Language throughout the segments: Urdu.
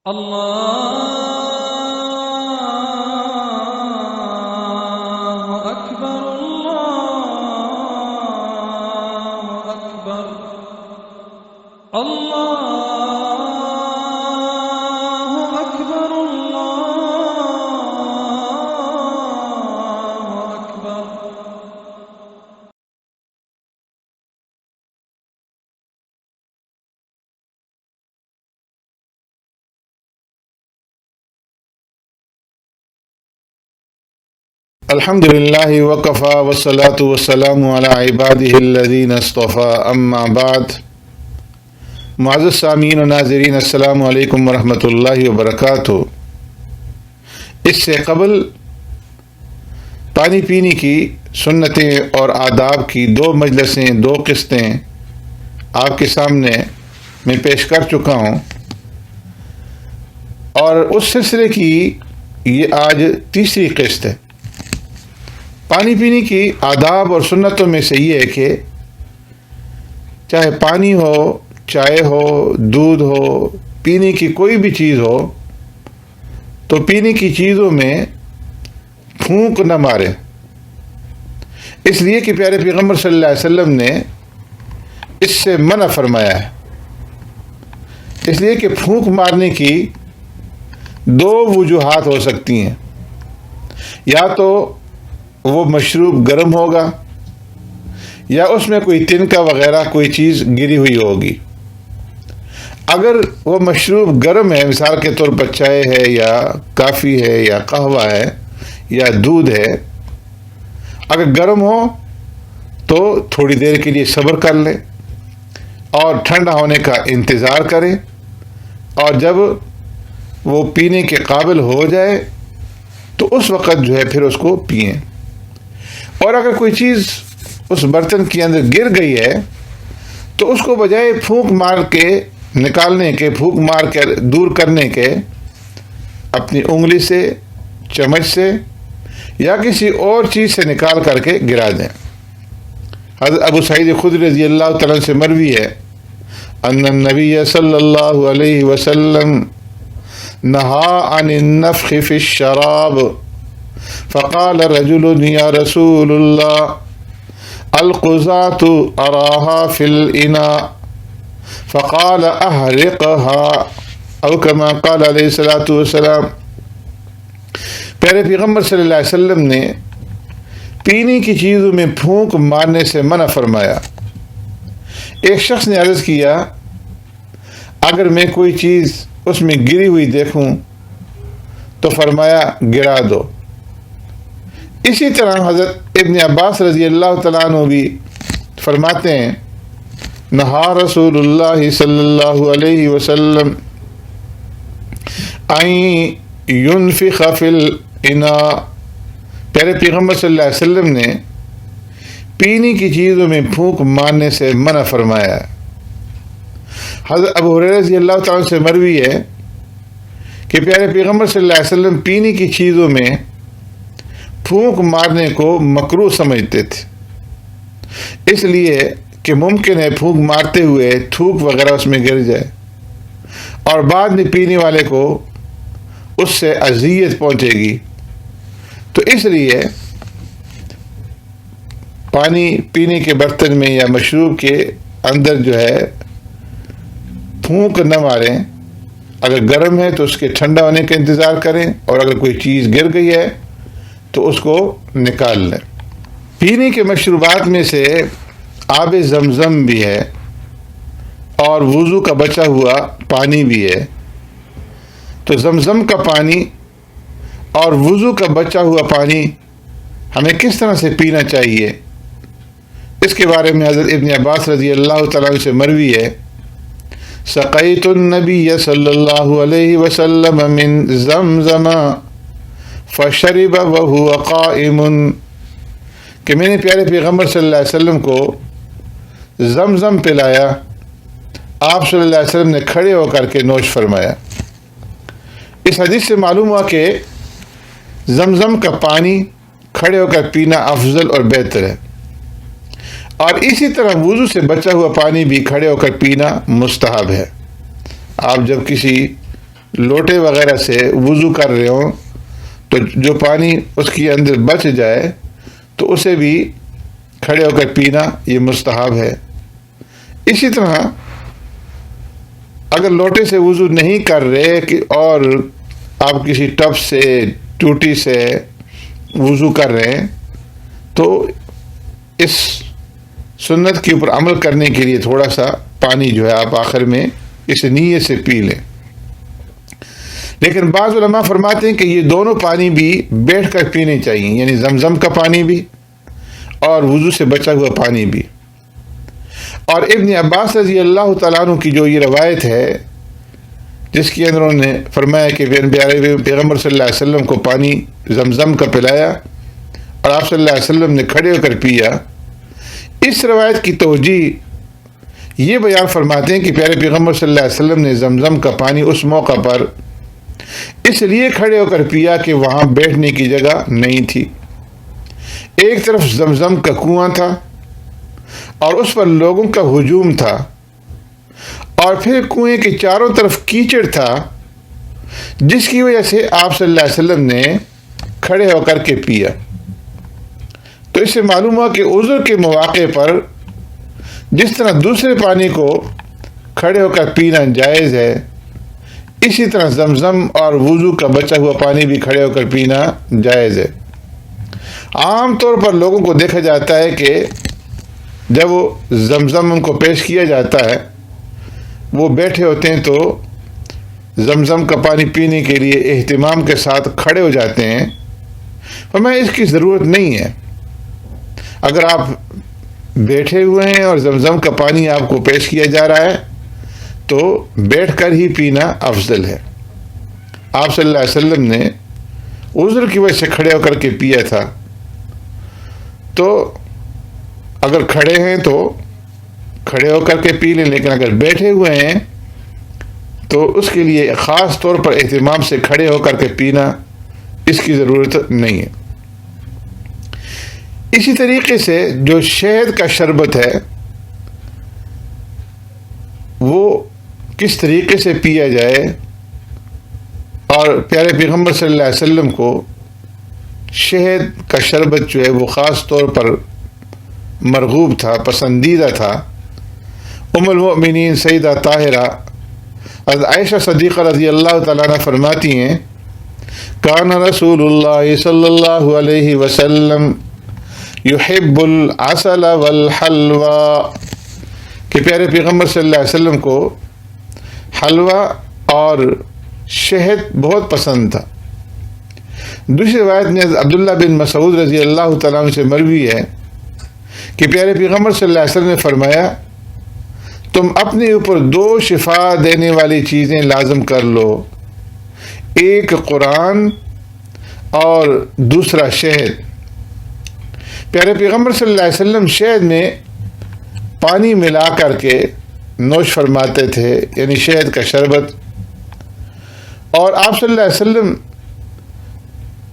الله أكبر الله أكبر الله أكبر الله أكبر. الحمد للہ وکفی والصلاۃ والسلام علی عبادہ الذین اصطفیٰ اما بعد. معزز سامعین و ناظرین، السلام علیکم ورحمۃ اللہ وبرکاتہ. اس سے قبل پانی پینے کی سنتیں اور آداب کی دو مجلسیں، دو قسطیں آپ کے سامنے میں پیش کر چکا ہوں، اور اس سلسلے کی یہ آج تیسری قسط ہے. پانی پینے کی آداب اور سنتوں میں سے یہ ہے کہ چاہے پانی ہو، چائے ہو، دودھ ہو، پینے کی کوئی بھی چیز ہو، تو پینے کی چیزوں میں پھونک نہ مارے. اس لیے کہ پیارے پیغمبر صلی اللہ علیہ وسلم نے اس سے منع فرمایا ہے. اس لیے کہ پھونک مارنے کی دو وجوہات ہو سکتی ہیں. یا تو وہ مشروب گرم ہوگا، یا اس میں کوئی تنکا وغیرہ کوئی چیز گری ہوئی ہوگی. اگر وہ مشروب گرم ہے، مثال کے طور پر چائے ہے یا کافی ہے یا قہوہ ہے یا دودھ ہے، اگر گرم ہو تو تھوڑی دیر کے لیے صبر کر لیں اور ٹھنڈا ہونے کا انتظار کریں، اور جب وہ پینے کے قابل ہو جائے تو اس وقت جو ہے پھر اس کو پئیں. اور اگر کوئی چیز اس برتن کے اندر گر گئی ہے تو اس کو بجائے پھونک مار کے نکالنے کے، پھونک مار کے دور کرنے کے، اپنی انگلی سے، چمچ سے یا کسی اور چیز سے نکال کر کے گرا دیں. حضرت ابو سعید خدری رضی اللہ تعالیٰ سے مروی ہے ان النبی صلی اللہ علیہ وسلم نہا عن النفخ فی الشراب فقال رجل یا رسول اللہ القذاة اراها فی الاناء فقال احرقها او كما قال علیہ الصلوۃ والسلام. پیارے پیغمبر صلی اللہ علیہ وسلم نے پینے کی چیزوں میں پھونک مارنے سے منع فرمایا. ایک شخص نے عرض کیا، اگر میں کوئی چیز اس میں گری ہوئی دیکھوں تو فرمایا گرا دو. اسی طرح حضرت ابن عباس رضی اللہ تعالیٰ عنہ بھی فرماتے ہیں، نہا رسول اللہ صلی اللہ علیہ وسلم ان ينفخ فی الاناء. پیارے پیغمبر صلی اللہ علیہ وسلم نے پینے کی چیزوں میں پھونک مارنے سے منع فرمایا. حضرت ابو ہریرہ رضی اللہ تعالیٰ سے مروی ہے کہ پیارے پیغمبر صلی اللہ علیہ وسلم پینے کی چیزوں میں پھونک مارنے کو مکروہ سمجھتے تھے، اس لیے کہ ممکن ہے پھونک مارتے ہوئے تھوک وغیرہ اس میں گر جائے اور بعد میں پینے والے کو اس سے اذیت پہنچے گی. تو اس لیے پانی پینے کے برتن میں یا مشروب کے اندر جو ہے پھونک نہ ماریں. اگر گرم ہے تو اس کے ٹھنڈا ہونے کا انتظار کریں، اور اگر کوئی چیز گر گئی ہے تو اس کو نکال لیں. پینے کے مشروبات میں سے آب زمزم بھی ہے اور وضو کا بچا ہوا پانی بھی ہے. تو زمزم کا پانی اور وضو کا بچا ہوا پانی ہمیں کس طرح سے پینا چاہیے، اس کے بارے میں حضرت ابن عباس رضی اللہ تعالیٰ عنہ سے مروی ہے، سقیت النبی صلی اللہ علیہ وسلم من زمزم فشرب وهو قائم، کہ میں نے پیارے پیغمبر صلی اللہ علیہ وسلم کو زمزم پلایا، آپ صلی اللہ علیہ وسلم نے کھڑے ہو کر کے نوش فرمایا. اس حدیث سے معلوم ہوا کہ زمزم کا پانی کھڑے ہو کر پینا افضل اور بہتر ہے، اور اسی طرح وضو سے بچا ہوا پانی بھی کھڑے ہو کر پینا مستحب ہے. آپ جب کسی لوٹے وغیرہ سے وضو کر رہے ہوں تو جو پانی اس کے اندر بچ جائے تو اسے بھی کھڑے ہو کر پینا یہ مستحب ہے۔ اسی طرح اگر لوٹے سے وضو نہیں کر رہے اور آپ کسی ٹب سے ٹوٹی سے وضو کر رہے ہیں تو اس سنت کے اوپر عمل کرنے کے لیے تھوڑا سا پانی جو ہے آپ آخر میں اس نیت سے پی لیں۔ لیکن بعض علماء فرماتے ہیں کہ یہ دونوں پانی بھی بیٹھ کر پینے چاہیے، یعنی زمزم کا پانی بھی اور وضو سے بچا ہوا پانی بھی۔ اور ابن عباس رضی اللہ تعالیٰ عنہ کی جو یہ روایت ہے جس کے اندر انہوں نے فرمایا کہ پیغمبر صلی اللہ علیہ وسلم کو پانی زمزم کا پلایا اور آپ صلی اللہ علیہ وسلم نے کھڑے ہو کر پیا، اس روایت کی توجیہ یہ بیان فرماتے ہیں کہ پیارے پیغمبر صلی اللہ علیہ وسلم نے زمزم کا پانی اس موقع پر اس لیے کھڑے ہو کر پیا کہ وہاں بیٹھنے کی جگہ نہیں تھی۔ ایک طرف زمزم کا کنواں تھا اور اس پر لوگوں کا ہجوم تھا، اور پھر کنویں کے چاروں طرف کیچڑ تھا جس کی وجہ سے آپ صلی اللہ علیہ وسلم نے کھڑے ہو کر کے پیا۔ تو اس سے معلوم ہوا کہ عذر کے مواقع پر جس طرح دوسرے پانی کو کھڑے ہو کر پینا جائز ہے، اسی طرح زمزم اور وضو کا بچا ہوا پانی بھی کھڑے ہو کر پینا جائز ہے۔ عام طور پر لوگوں کو دیکھا جاتا ہے کہ جب وہ زمزم ان کو پیش کیا جاتا ہے وہ بیٹھے ہوتے ہیں تو زمزم کا پانی پینے کے لیے اہتمام کے ساتھ کھڑے ہو جاتے ہیں، ہمیں اس کی ضرورت نہیں ہے۔ اگر آپ بیٹھے ہوئے ہیں اور زمزم کا پانی آپ کو پیش کیا جا رہا ہے تو بیٹھ کر ہی پینا افضل ہے۔ آپ صلی اللہ علیہ وسلم نے عذر کی وجہ سے کھڑے ہو کر کے پیا تھا، تو اگر کھڑے ہیں تو کھڑے ہو کر کے پی لیں، لیکن اگر بیٹھے ہوئے ہیں تو اس کے لیے خاص طور پر اہتمام سے کھڑے ہو کر کے پینا اس کی ضرورت نہیں ہے۔ اسی طریقے سے جو شہد کا شربت ہے وہ کس طریقے سے پیا جائے، اور پیارے پیغمبر صلی اللہ علیہ وسلم کو شہد کا شربت جو ہے وہ خاص طور پر مرغوب تھا، پسندیدہ تھا۔ ام المؤمنین سیدہ طاہرہ حضرت عائشہ صدیقہ رضی اللہ تعالیٰ عنہ فرماتی ہیں کان رسول اللہ صلی اللہ علیہ وسلم یحب العسل والحلوى، کہ پیارے پیغمبر صلی اللہ علیہ وسلم کو حلوہ اور شہد بہت پسند تھا۔ دوسری روایت میں عبداللہ بن مسعود رضی اللہ تعالیٰ عنہ سے مروی ہے کہ پیارے پیغمبر صلی اللہ علیہ وسلم نے فرمایا تم اپنے اوپر دو شفا دینے والی چیزیں لازم کر لو، ایک قرآن اور دوسرا شہد۔ پیارے پیغمبر صلی اللہ علیہ وسلم شہد میں پانی ملا کر کے نوش فرماتے تھے، یعنی شہد کا شربت، اور آپ صلی اللہ علیہ وسلم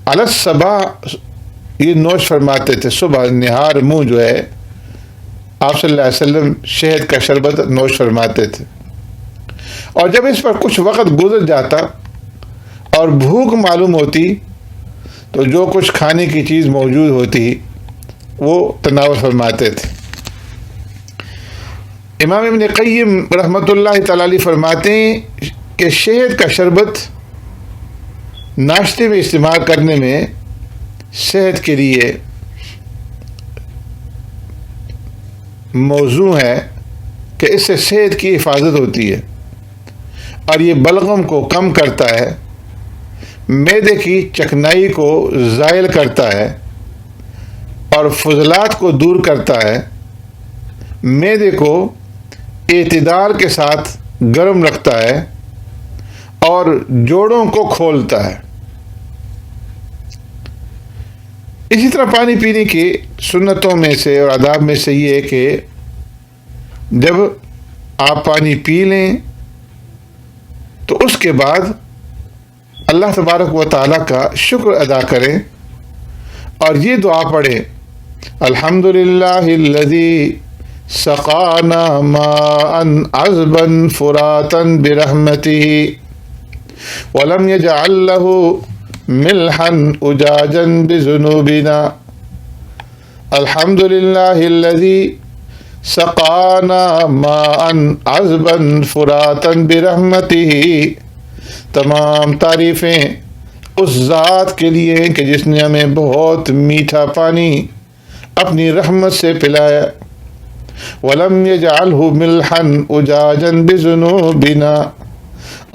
علی الصباح یہ نوش فرماتے تھے، صبح نہار منہ جو ہے آپ صلی اللہ علیہ وسلم شہد کا شربت نوش فرماتے تھے۔ اور جب اس پر کچھ وقت گزر جاتا اور بھوک معلوم ہوتی تو جو کچھ کھانے کی چیز موجود ہوتی وہ تناول فرماتے تھے۔ امام ابن قیم رحمۃ اللہ تعالی علیہ فرماتے ہیں کہ شہد کا شربت ناشتے میں استعمال کرنے میں صحت کے لیے موضوع ہے کہ اس سے صحت کی حفاظت ہوتی ہے اور یہ بلغم کو کم کرتا ہے، معدے کی چکنائی کو زائل کرتا ہے اور فضلات کو دور کرتا ہے، معدے کو اعتدال کے ساتھ گرم رکھتا ہے اور جوڑوں کو کھولتا ہے۔ اسی طرح پانی پینے کی سنتوں میں سے اور آداب میں سے یہ ہے کہ جب آپ پانی پی لیں تو اس کے بعد اللہ تبارک و تعالیٰ کا شکر ادا کریں اور یہ دعا پڑھیں الحمدللہ الذی سقانا ماء عذبا فراتا برحمتہ وَلَمْ يَجْعَلْ لَهُ مِلْحًا أُجَاجًا بِذُنُوبِنَا الحمد للہ الذی سقانا ماء عذبا فراتا برحمتہ. تمام تعریفیں اس ذات کے لیے ہیں کہ جس نے ہمیں بہت میٹھا پانی اپنی رحمت سے پلایا. وَلَمْ يَجْعَلْهُ مِلْحًا أُجَاجًا بِذُنُوبِنَا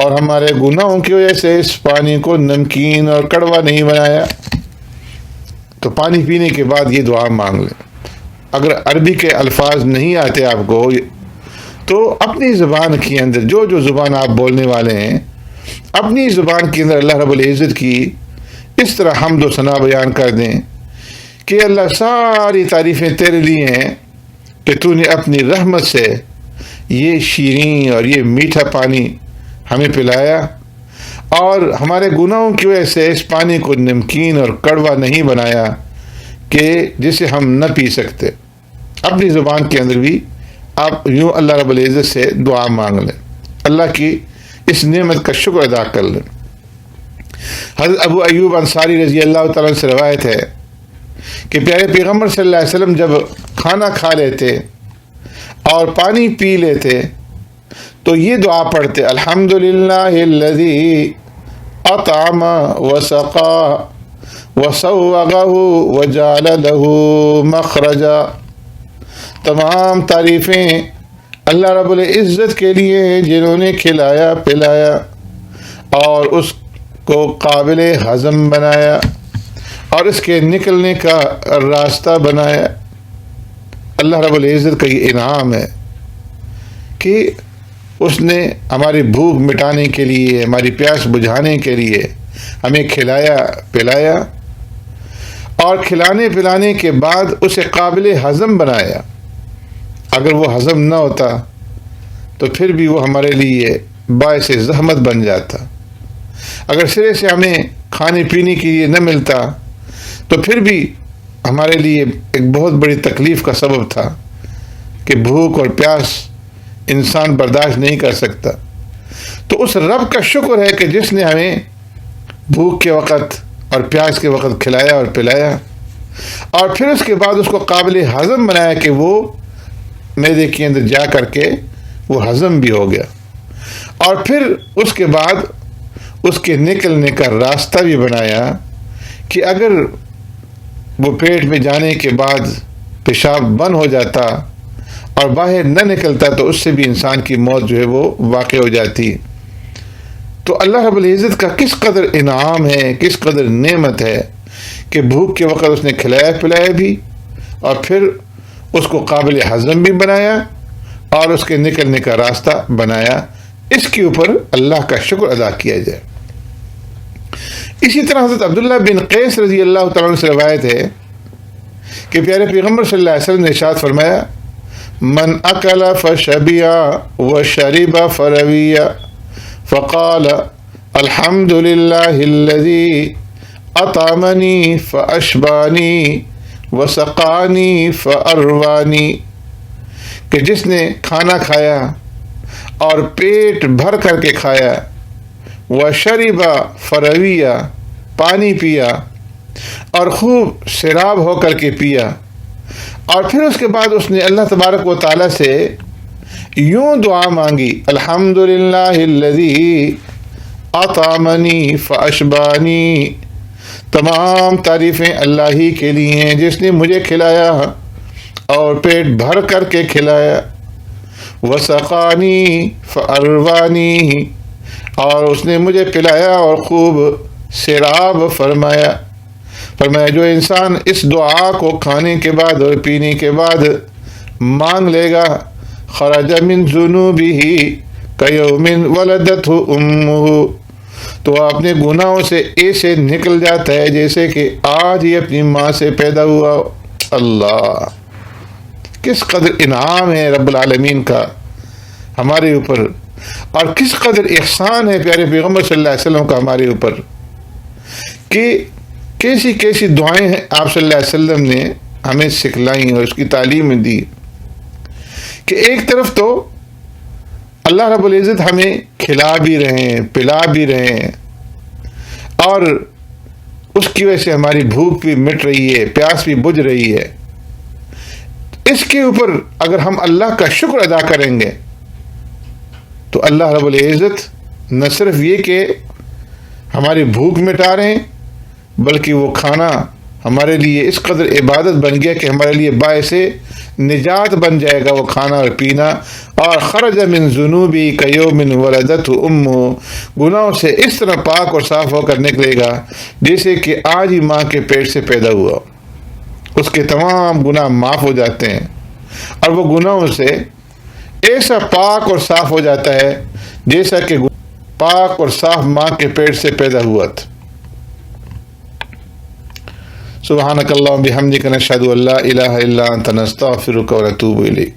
اور ہمارے گناہوں کی وجہ سے اس پانی کو نمکین اور کڑوا نہیں بنایا. تو پانی پینے کے بعد یہ دعا مانگ لیں. اگر عربی کے الفاظ نہیں آتے آپ کو تو اپنی زبان کے اندر جو زبان آپ بولنے والے ہیں اپنی زبان کے اندر اللہ رب العزت کی اس طرح حمد و ثنا بیان کر دیں کہ اللہ ساری تعریفیں تیرے لیے ہیں کہ تو نے اپنی رحمت سے یہ شیریں اور یہ میٹھا پانی ہمیں پلایا اور ہمارے گناہوں کی وجہ سے اس پانی کو نمکین اور کڑوا نہیں بنایا کہ جسے ہم نہ پی سکتے. اپنی زبان کے اندر بھی آپ یوں اللہ رب العزت سے دعا مانگ لیں, اللہ کی اس نعمت کا شکر ادا کر لیں. حضرت ابو ایوب انصاری رضی اللہ تعالیٰ سے روایت ہے کہ پیارے پیغمبر صلی اللہ علیہ وسلم جب کھانا کھا لیتے اور پانی پی لیتے تو یہ دعا پڑھتے, الحمدللہ الذی اطعم وسقا وسوغہ وجعل لہ مخرجا. تمام تعریفیں اللہ رب العزت کے لیے ہیں جنہوں نے کھلایا پلایا اور اس کو قابل ہضم بنایا اور اس کے نکلنے کا راستہ بنایا. اللہ رب العزت کا یہ انعام ہے کہ اس نے ہماری بھوک مٹانے کے لیے, ہماری پیاس بجھانے کے لیے ہمیں کھلایا پلایا اور کھلانے پلانے کے بعد اسے قابل ہضم بنایا. اگر وہ ہضم نہ ہوتا تو پھر بھی وہ ہمارے لیے باعث زحمت بن جاتا. اگر سرے سے ہمیں کھانے پینے کے لیے نہ ملتا تو پھر بھی ہمارے لیے ایک بہت بڑی تکلیف کا سبب تھا کہ بھوک اور پیاس انسان برداشت نہیں کر سکتا. تو اس رب کا شکر ہے کہ جس نے ہمیں بھوک کے وقت اور پیاس کے وقت کھلایا اور پلایا اور پھر اس کے بعد اس کو قابل ہضم بنایا کہ وہ معدے کے اندر جا کر کے وہ ہضم بھی ہو گیا اور پھر اس کے بعد اس کے نکلنے کا راستہ بھی بنایا کہ اگر وہ پیٹ میں جانے کے بعد پیشاب بند ہو جاتا اور باہر نہ نکلتا تو اس سے بھی انسان کی موت جو ہے وہ واقع ہو جاتی. تو اللہ رب العزت کا کس قدر انعام ہے, کس قدر نعمت ہے کہ بھوک کے وقت اس نے کھلایا پلایا بھی اور پھر اس کو قابل ہضم بھی بنایا اور اس کے نکلنے کا راستہ بنایا. اس کے اوپر اللہ کا شکر ادا کیا جائے. اسی طرح حضرت عبداللہ بن قیس رضی اللہ تعالیٰ عنہ سے روایت ہے کہ پیارے پیغمبر صلی اللہ علیہ وسلم نے ارشاد فرمایا, من اکل فشبع وشرب فروی فقال الحمد للہ الذی اطعمنی فاشبانی وسقانی فاروانی. کہ جس نے کھانا کھایا اور پیٹ بھر کر کے کھایا, وشرب فرویہ پانی پیا اور خوب سیراب ہو کر کے پیا اور پھر اس کے بعد اس نے اللہ تبارک و تعالیٰ سے یوں دعا مانگی, الحمدللہ الذی اطعمنی فاشبانی. تمام تعریفیں اللہ ہی کے لیے ہیں جس نے مجھے کھلایا اور پیٹ بھر کر کے کھلایا, وسقانی فاروانی اور اس نے مجھے پلایا اور خوب سیراب فرمایا. فرمایا جو انسان اس دعا کو کھانے کے بعد اور پینے کے بعد مانگ لے گا, خرج من ذنوبہ کیوم ولدتہ امہ, تو اپنے گناہوں سے ایسے نکل جاتا ہے جیسے کہ آج ہی اپنی ماں سے پیدا ہوا. اللہ کس قدر انعام ہے رب العالمین کا ہمارے اوپر اور کس قدر احسان ہے پیارے پیغمبر صلی اللہ علیہ وسلم کا ہمارے اوپر کہ کیسی کیسی دعائیں ہیں آپ صلی اللہ علیہ وسلم نے ہمیں سکھلائیں اور اس کی تعلیم دی کہ ایک طرف تو اللہ رب العزت ہمیں کھلا بھی رہے ہیں، پلا بھی رہے ہیں، اور اس کی وجہ سے ہماری بھوک بھی مٹ رہی ہے، پیاس بھی بجھ رہی ہے۔ اس کے اوپر اگر ہم اللہ کا شکر ادا کریں گے تو اللہ رب العزت نہ صرف یہ کہ ہماری بھوک مٹا رہے ہیں، بلکہ وہ کھانا ہمارے لیے اس قدر عبادت بن گیا کہ ہمارے لیے باعث نجات بن جائے گا وہ کھانا اور پینا۔ اور خرج من ذنوبی کیوم ولدتہ امہ، گناہوں سے اس طرح پاک اور صاف ہو کر نکلے گا جیسے کہ آج ہی ماں کے پیٹ سے پیدا ہوا۔ اس کے تمام گناہ معاف ہو جاتے ہیں، اور وہ گناہوں سے ایسا پاک اور صاف ہو جاتا ہے جیسا کہ پاک اور صاف ماں کے پیٹ سے پیدا ہوا تھا۔ سبحانک اللہم بحمدک نشہد ان لا الہ الا انت نستغفرک ونتوب الیک۔